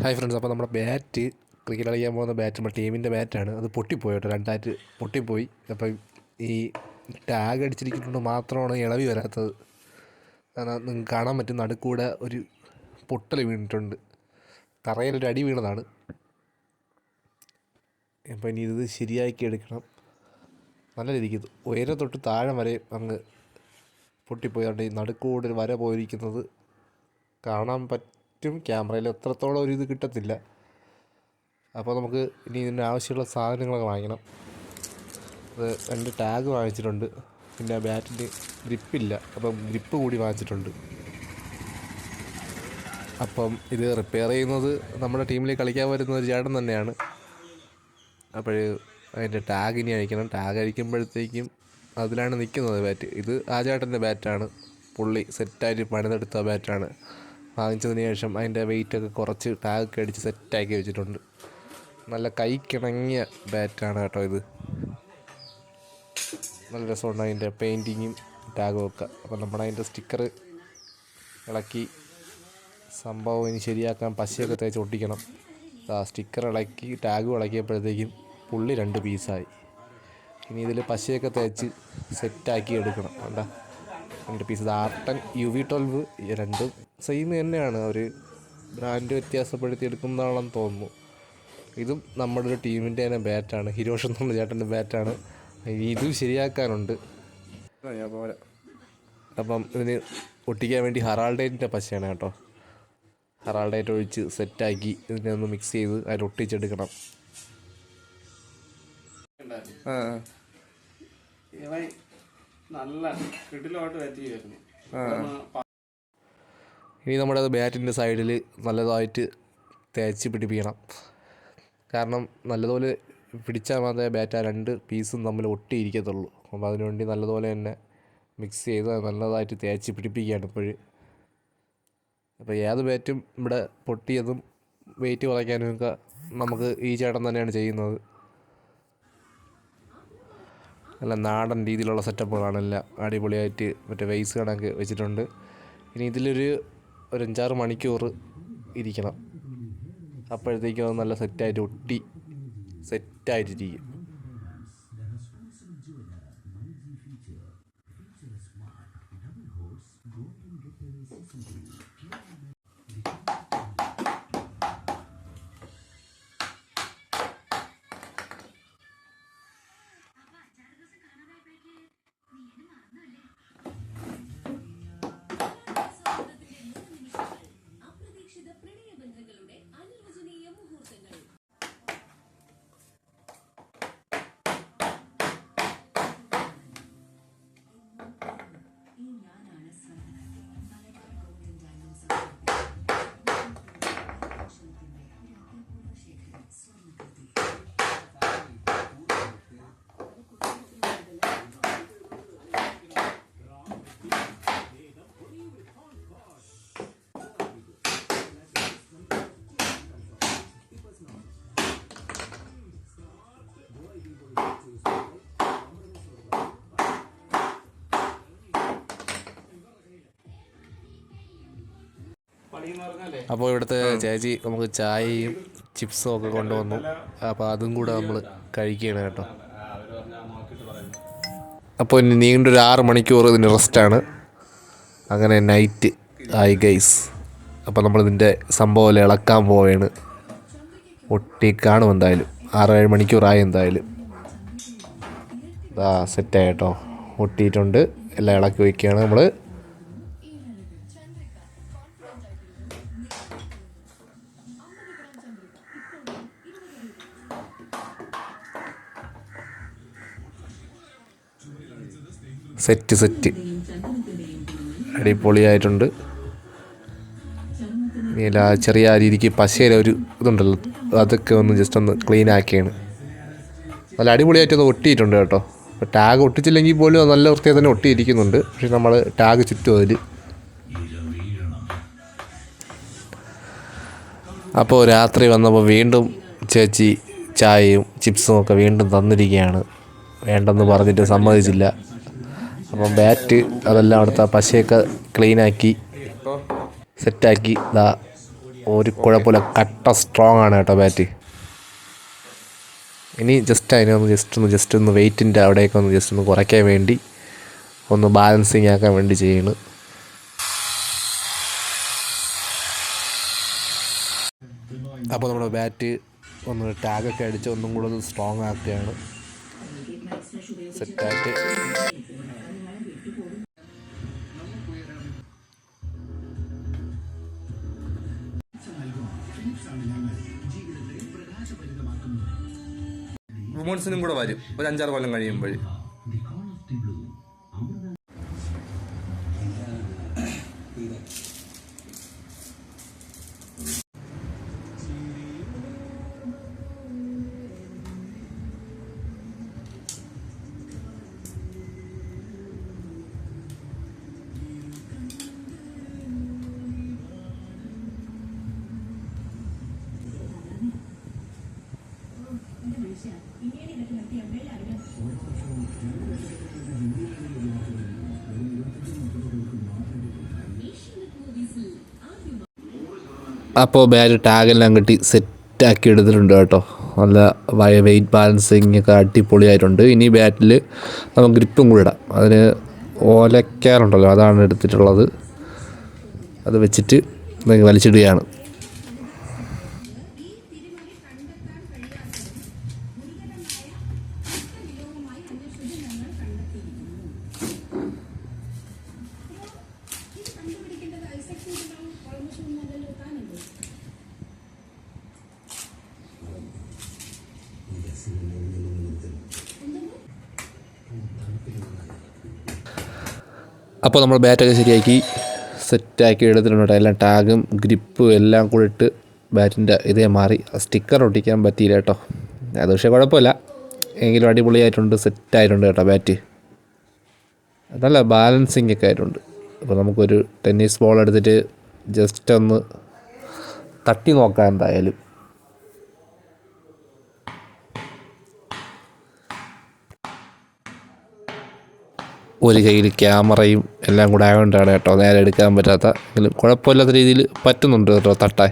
Hi friends, അപ്പോൾ നമ്മുടെ bat cricket കളിക്കാൻ പോകുന്ന ബാറ്റ് നമ്മുടെ ടീമിൻ്റെ ബാറ്റാണ്. അത് പൊട്ടിപ്പോയി കേട്ടോ, രണ്ടായിട്ട് പൊട്ടിപ്പോയി. അപ്പം ഈ ടാഗ് അടിച്ചിരിക്കുന്നത് മാത്രമാണ് ഇളവി വരാത്തത്. കാരണം നിങ്ങൾക്ക് കാണാൻ പറ്റും, നടുക്കൂടെ ഒരു പൊട്ടൽ വീണിട്ടുണ്ട്. തറയിലൊരു അടി വീണതാണ്. അപ്പം ഇനി ഇത് ശരിയാക്കി എടുക്കണം. നല്ല രീതിക്ക് ഉയരം തൊട്ട് താഴെ വരെ അങ്ങ് പൊട്ടിപ്പോയി. അതുകൊണ്ട് ഈ നടുക്കൂടെ ഒരു വര പോയിരിക്കുന്നത് കാണാൻ പറ്റും. ക്യാമറയിൽ എത്രത്തോളം ഒരു ഇത് കിട്ടത്തില്ല. അപ്പോൾ നമുക്ക് ഇനി ഇതിന് ആവശ്യമുള്ള സാധനങ്ങളൊക്കെ വാങ്ങിക്കണം. അത് 2 ടാഗ് വാങ്ങിച്ചിട്ടുണ്ട്. പിന്നെ ബാറ്റിന് ഗ്രിപ്പില്ല, അപ്പം ഗ്രിപ്പ് കൂടി വാങ്ങിച്ചിട്ടുണ്ട്. അപ്പം ഇത് റിപ്പയർ ചെയ്യുന്നത് നമ്മുടെ ടീമിലേക്ക് കളിക്കാൻ വരുന്ന ഒരു ചേട്ടൻ തന്നെയാണ്. അപ്പോൾ അതിൻ്റെ ടാഗ് ഇനി അഴിക്കണം. ടാഗ് അഴിക്കുമ്പോഴത്തേക്കും അതിലാണ് നിൽക്കുന്നത് ബാറ്റ്. ഇത് ആ ചേട്ടൻ്റെ ബാറ്റാണ്. പുള്ളി സെറ്റായിട്ട് പണിതെടുത്ത ബാറ്റാണ്. വാങ്ങിച്ചതിന് ശേഷം അതിൻ്റെ വെയിറ്റൊക്കെ കുറച്ച് ടാഗൊക്കെ അടിച്ച് സെറ്റാക്കി വെച്ചിട്ടുണ്ട്. നല്ല കൈക്കിണങ്ങിയ ബാറ്റാണ് കേട്ടോ ഇത്. നല്ല രസമുണ്ട് അതിൻ്റെ പെയിൻറ്റിങ്ങും ടാഗും ഒക്കെ. അപ്പം നമ്മളതിൻ്റെ സ്റ്റിക്കർ ഇളക്കി സംഭവം ഇനി ശരിയാക്കാൻ പശയൊക്കെ തേച്ച് ഒട്ടിക്കണം. സ്റ്റിക്കർ ഇളക്കി ടാഗും ഇളക്കിയപ്പോഴത്തേക്കും പുള്ളി 2 പീസായി. ഇനി ഇതിൽ പശയൊക്കെ തേച്ച് സെറ്റാക്കി എടുക്കണം. വേണ്ട 2 പീസ്. ആർട്ടൻ UV12 രണ്ടും സെയിം തന്നെയാണ്. ഒരു ബ്രാൻഡ് വ്യത്യാസപ്പെടുത്തി എടുക്കുന്നതാണെന്ന് തോന്നുന്നു. ഇതും നമ്മുടെ ഒരു ടീമിൻ്റെ തന്നെ ബാറ്റാണ്. ഹിരോഷ് എന്നുള്ള ചേട്ടൻ്റെ ബാറ്റാണ്. ഇതും ശരിയാക്കാനുണ്ട്. അപ്പം ഇതിന് ഒട്ടിക്കാൻ വേണ്ടി ഹറാൾഡേറ്റിൻ്റെ പശയാണ് കേട്ടോ. ഹറാൾഡേറ്റ് ഒഴിച്ച് സെറ്റാക്കി ഇതിനെ ഒന്ന് മിക്സ് ചെയ്ത് അതിൽ ഒട്ടിച്ചെടുക്കണം. ഇനി നമ്മുടെ ബാറ്റിൻ്റെ സൈഡിൽ നല്ലതായിട്ട് തേച്ച് പിടിപ്പിക്കണം. കാരണം നല്ലതുപോലെ പിടിച്ചാൽ മാത്രമേ ബാറ്റ് ആ 2 പീസും തമ്മിൽ ഒട്ടിയിരിക്കത്തുള്ളൂ. അപ്പോൾ അതിനുവേണ്ടി നല്ലതുപോലെ തന്നെ മിക്സ് ചെയ്ത് നല്ലതായിട്ട് തേച്ച് പിടിപ്പിക്കുകയാണ് ഇപ്പോഴും. അപ്പോൾ ഏത് ബാറ്റും ഇവിടെ പൊട്ടിയതും വെയിറ്റ് കുറയ്ക്കാനും ഒക്കെ നമുക്ക് ഈ ചേട്ടൻ തന്നെയാണ് ചെയ്യുന്നത്. നല്ല നാടൻ രീതിയിലുള്ള സെറ്റപ്പുകളാണ് എല്ലാം. അടിപൊളിയായിട്ട് മറ്റേ വെയ്സ് കണക്ക് വെച്ചിട്ടുണ്ട്. ഇനി ഇതിലൊരു 5-6 മണിക്കൂർ ഇരിക്കണം. അപ്പോഴത്തേക്കും അത് നല്ല സെറ്റായിട്ട് ഒട്ടി സെറ്റായിട്ടിരിക്കും. അപ്പോൾ ഇവിടുത്തെ ചേച്ചി നമുക്ക് ചായയും ചിപ്സും ഒക്കെ കൊണ്ടുവന്നു. അപ്പോൾ അതും കൂടെ നമ്മൾ കഴിക്കുകയാണ് കേട്ടോ. അപ്പോൾ ഇനി നീണ്ടൊരു 6 മണിക്കൂർ ഇതിന് റെസ്റ്റാണ്. അങ്ങനെ നൈറ്റ് ആയി ഗൈസ്. അപ്പോൾ നമ്മളിതിൻ്റെ സംഭവം ഇളക്കാൻ പോവുകയാണ്. ഒട്ടി കാണും എന്തായാലും. 6-7 മണിക്കൂറായി എന്തായാലും. സെറ്റായി കേട്ടോ, ഒട്ടിയിട്ടുണ്ട്. എല്ലാം ഇളക്കി വയ്ക്കുകയാണ് നമ്മൾ. സെറ്റ് അടിപൊളിയായിട്ടുണ്ട്. ഇനി ചെറിയ രീതിക്ക് പശയിലെ ഒരു ഇതുണ്ടല്ലോ, അതൊക്കെ ഒന്ന് ജസ്റ്റ് ഒന്ന് ക്ലീൻ ആക്കിയാണ്. നല്ല അടിപൊളിയായിട്ടൊന്ന് ഒട്ടിയിട്ടുണ്ട് കേട്ടോ. അപ്പോൾ ടാഗ് ഒട്ടിച്ചില്ലെങ്കിൽ പോലും അത് നല്ല വൃത്തിയായി തന്നെ ഒട്ടിയിരിക്കുന്നുണ്ട്. പക്ഷെ നമ്മൾ ടാഗ് ചുറ്റും അതിൽ. അപ്പോൾ രാത്രി വന്നപ്പോൾ വീണ്ടും ചേച്ചി ചായയും ചിപ്സും ഒക്കെ വീണ്ടും തന്നിരിക്കുകയാണ്. വേണ്ടെന്ന് പറഞ്ഞിട്ട് സമ്മതിച്ചില്ല. അപ്പം ബാറ്റ് അതെല്ലാം അവിടുത്തെ പശയൊക്കെ ക്ലീനാക്കി സെറ്റാക്കി ഒരു കുഴപ്പമില്ല, കട്ട സ്ട്രോങ് ആണ് കേട്ടോ ബാറ്റ്. ഇനി ജസ്റ്റ് ഒന്ന് വെയിറ്റിൻ്റെ അവിടെയൊക്കെ ഒന്ന് കുറയ്ക്കാൻ വേണ്ടി ഒന്ന് ബാലൻസിങ് ആക്കാൻ വേണ്ടി ചെയ്യുന്നു. അപ്പോൾ നമ്മുടെ ബാറ്റ് ഒന്ന് ടാഗൊക്കെ അടിച്ച് ഒന്നും കൂടെ ഒന്ന് സ്ട്രോങ് ആക്കുകയാണ്. സെറ്റായിട്ട് വുമൺസിനും കൂടെ വരും ഒരു 5-6 കൊല്ലം കഴിയുമ്പോൾ. അപ്പോൾ ബാറ്റ് ടാഗെല്ലാം കെട്ടി സെറ്റാക്കി എടുത്തിട്ടുണ്ട് കേട്ടോ. നല്ല വെയിറ്റ് ബാലൻസിങ് ഒക്കെ അടിപൊളിയായിട്ടുണ്ട്. ഇനി ബാറ്റിൽ നമുക്ക് ഗ്രിപ്പും കൂടെ ഇടാം. അതിന് ഓലക്കാറുണ്ടല്ലോ, അതാണ് എടുത്തിട്ടുള്ളത്. അത് വെച്ചിട്ട് വലിച്ചിടുകയാണ്. അപ്പോൾ നമ്മൾ ബാറ്റൊക്കെ ശരിയാക്കി സെറ്റാക്കി എടുത്തിട്ടുണ്ട്. എല്ലാം ടാഗും ഗ്രിപ്പും എല്ലാം കൂടെ ഇട്ട് ബാറ്റിൻ്റെ ഇതേ മാറി. സ്റ്റിക്കർ ഒട്ടിക്കാൻ പറ്റിയില്ല കേട്ടോ. അത് പക്ഷേ കുഴപ്പമില്ല, എങ്കിലും അടിപൊളിയായിട്ടുണ്ട്, സെറ്റായിട്ടുണ്ട് കേട്ടോ ബാറ്റ്. നല്ല ബാലൻസിങ് ഒക്കെ ആയിട്ടുണ്ട്. അപ്പോൾ നമുക്കൊരു ടെന്നീസ് ബോൾ എടുത്തിട്ട് ജസ്റ്റ് ഒന്ന് തട്ടി നോക്കാം എന്തായാലും. ഒരു കയ്യിൽ ക്യാമറയും എല്ലാം കൂടെ ആയതുകൊണ്ടാണ് കേട്ടോ നേരെ എടുക്കാൻ പറ്റാത്ത. എങ്കിലും കുഴപ്പമില്ലാത്ത രീതിയിൽ പറ്റുന്നുണ്ട് കേട്ടോ തട്ടാൻ.